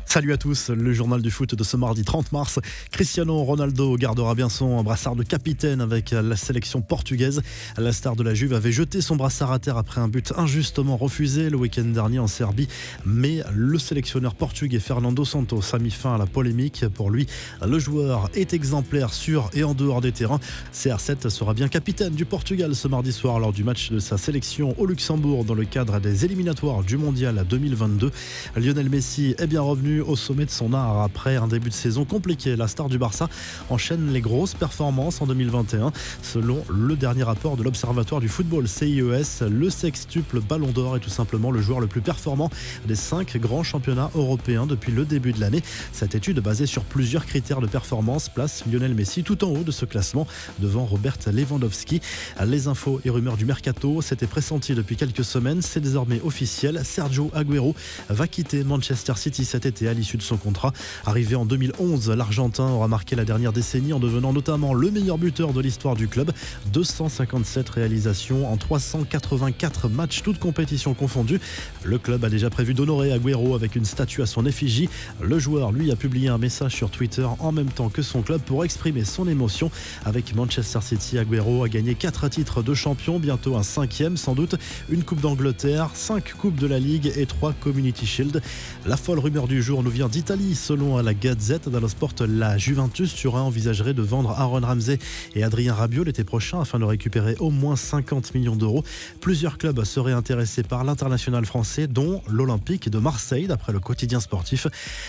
Salut à tous, le journal du foot de ce mardi 30 mars. Cristiano Ronaldo gardera bien son brassard de capitaine avec la sélection portugaise. La star de la Juve avait jeté son brassard à terre après un but injustement refusé le week-end dernier en Serbie. Mais le sélectionneur portugais Fernando Santos a mis fin à la polémique. Pour lui, le joueur est exemplaire sur et en dehors des terrains. CR7 sera bien capitaine du Portugal ce mardi soir lors du match de sa sélection au Luxembourg dans le cadre des éliminatoires du Mondial 2022. Lionel Messi est bien revenu au sommet de son art après un début de saison compliqué. La star du Barça enchaîne les grosses performances en 2021. Selon le dernier rapport de l'Observatoire du football CIES, le sextuple Ballon d'Or est tout simplement le joueur le plus performant des 5 grands championnats européens depuis le début de l'année. Cette étude basée sur plusieurs critères de performance place Lionel Messi tout en haut de ce classement devant Robert Lewandowski. Les infos et rumeurs du mercato, c'était pressenti depuis quelques semaines, c'est désormais officiel. Sergio Agüero va quitter Manchester City cet été à l'issue de son contrat. Arrivé en 2011, l'Argentin aura marqué la dernière décennie en devenant notamment le meilleur buteur de l'histoire du club. 257 réalisations en 384 matchs, toutes compétitions confondues. Le club a déjà prévu d'honorer Agüero avec une statue à son effigie. Le joueur, lui, a publié un message sur Twitter en même temps que son club pour exprimer son émotion. Avec Manchester City, Agüero a gagné 4 titres de champion, bientôt un 5e sans doute, une Coupe d'Angleterre, 5 Coupes de la Ligue et 3 Community Shield. La folle rumeur du jour nous vient d'Italie. Selon la Gazette dello Sport, la Juventus Turin envisagerait de vendre Aaron Ramsey et Adrien Rabiot l'été prochain afin de récupérer au moins 50 millions d'euros. Plusieurs clubs seraient intéressés par l'international français, dont l'Olympique de Marseille, d'après le quotidien sportif.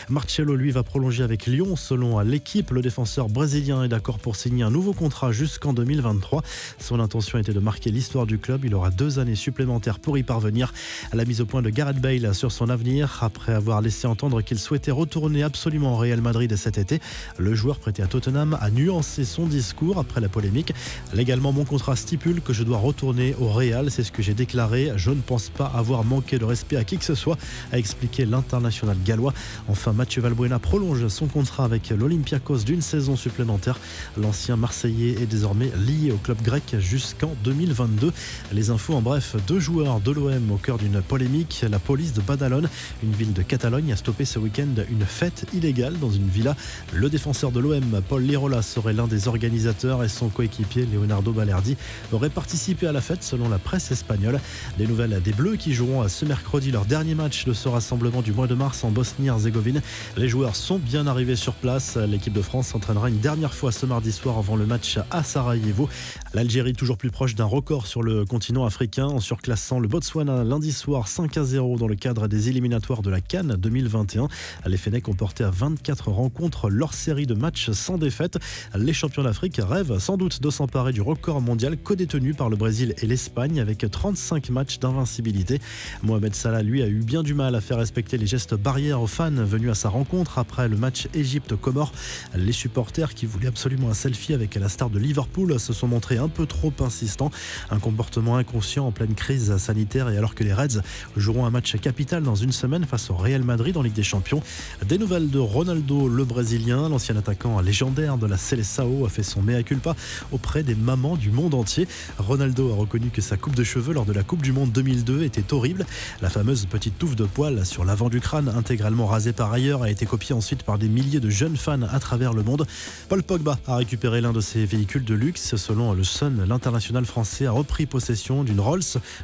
Marcelo, lui, va prolonger avec Lyon. Selon l'équipe, le défenseur brésilien est d'accord pour signer un nouveau contrat jusqu'en 2023. Son intention était de marquer l'histoire du club. Il aura 2 années supplémentaires pour y parvenir. La mise au point de Gareth Bale sur son avenir, après avoir laissé entendre qu'il souhaitait retourner absolument au Real Madrid cet été. Le joueur prêté à Tottenham a nuancé son discours après la polémique. Légalement, mon contrat stipule que je dois retourner au Real, c'est ce que j'ai déclaré. Je ne pense pas avoir manqué de respect à qui que ce soit, a expliqué l'international gallois. Enfin, Mathieu Valbuena prolonge son contrat avec l'Olympiakos d'une saison supplémentaire. L'ancien Marseillais est désormais lié au club grec jusqu'en 2022. Les infos en bref, 2 joueurs de l'OM au cœur d'une polémique. La police de Badalone, une ville de Catalogne, a stoppé ce week-end une fête illégale dans une villa. Le défenseur de l'OM, Paul Lirola, serait l'un des organisateurs et son coéquipier Leonardo Balerdi aurait participé à la fête selon la presse espagnole. Des nouvelles des Bleus qui joueront ce mercredi leur dernier match de ce rassemblement du mois de mars en Bosnie-Herzégovine. Les joueurs sont bien arrivés sur place. L'équipe de France s'entraînera une dernière fois ce mardi soir avant le match à Sarajevo. L'Algérie toujours plus proche d'un record sur le continent africain en surclassant le Botswana lundi soir 5-0 dans le cadre des éliminatoires de la CAN 2021. Les Fennecs ont porté à 24 rencontres leur série de matchs sans défaite. Les champions d'Afrique rêvent sans doute de s'emparer du record mondial co-détenu par le Brésil et l'Espagne avec 35 matchs d'invincibilité. Mohamed Salah, lui, a eu bien du mal à faire respecter les gestes barrières aux fans venus à sa rencontre après le match Égypte-Comores. Les supporters qui voulaient absolument un selfie avec la star de Liverpool se sont montrés un peu trop insistants. Un comportement inconscient en pleine crise sanitaire et alors que les Reds joueront un match capital dans une semaine face au Real Madrid en Ligue des Champions. Des nouvelles de Ronaldo, le Brésilien, l'ancien attaquant légendaire de la Seleção, a fait son mea culpa auprès des mamans du monde entier. Ronaldo a reconnu que sa coupe de cheveux lors de la Coupe du Monde 2002 était horrible. La fameuse petite touffe de poils sur l'avant du crâne, intégralement rasée par ailleurs, a été copiée ensuite par des milliers de jeunes fans à travers le monde. Paul Pogba a récupéré l'un de ses véhicules de luxe. Selon le Sun, l'international français a repris possession d'une Rolls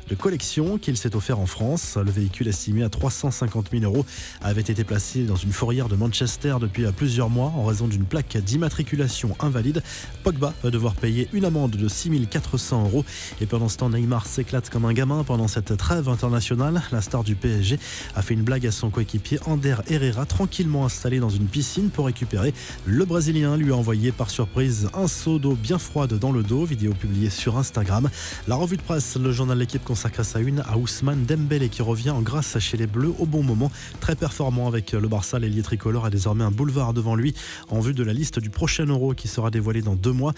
de collection qu'il s'est offert en France. Le véhicule estimé à 350 000 € avait été placé dans une fourrière de Manchester depuis plusieurs mois en raison d'une plaque d'immatriculation invalide. Pogba va devoir payer une amende de 6 400 €. Et pendant ce temps, Neymar s'éclate comme un gamin pendant cette trêve internationale. La star du PSG a fait une blague à son coéquipier Ander Herrera, tranquillement installé dans une piscine pour récupérer. Le Brésilien lui a envoyé par surprise un seau d'eau bien froide dans le dos, vidéo publiée sur Instagram. La revue de presse, le journal L'Équipe consacre sa une à Ousmane Dembélé qui revient en grâce chez les Bleus au bon moment. Très performant avec le Barça, l'ailier tricolore a désormais un boulevard devant lui en vue de la liste du prochain Euro qui sera dévoilée dans 2 mois.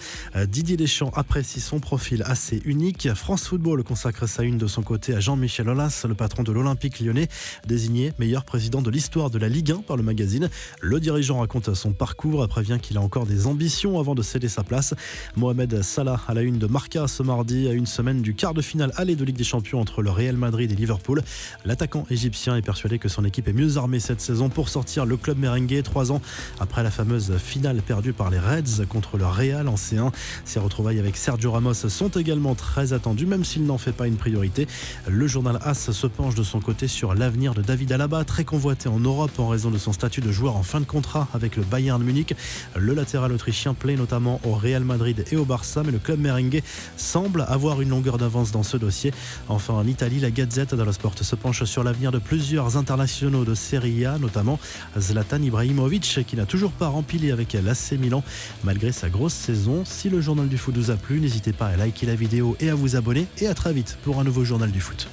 Didier Deschamps apprécie son profil assez unique. France Football consacre sa une de son côté à Jean-Michel Aulas, le patron de l'Olympique lyonnais, désigné meilleur président de l'histoire de la Ligue 1 par le magazine. Le dirigeant raconte son parcours et prévient qu'il a encore des ambitions avant de céder sa place. Mohamed Salah à la une de Marca ce mardi, à une semaine du quart de finale aller de Ligue des Champions entre le Real Madrid et Liverpool. L'attaquant égyptien est persuadé que son équipe est mieux armée cette saison pour sortir le club merengue 3 ans après la fameuse finale perdue par les Reds contre le Real en C1. Ses retrouvailles avec Sergio Ramos sont également très attendues, même s'il n'en fait pas une priorité. Le journal AS se penche de son côté sur l'avenir de David Alaba, très convoité en Europe en raison de son statut de joueur en fin de contrat avec le Bayern Munich. Le latéral autrichien plaît notamment au Real Madrid et au Barça, mais le club merengue semble avoir une longueur d'avance dans ce dossier. Enfin, en Italie, la Gazette dello Sport se penche sur l'avenir de plusieurs internationaux de Serie A, notamment Zlatan Ibrahimovic, qui n'a toujours pas rempli avec l'AC Milan malgré sa grosse saison. Si le journal du foot vous a plu, n'hésitez pas à liker la vidéo et à vous abonner. Et à très vite pour un nouveau journal du foot.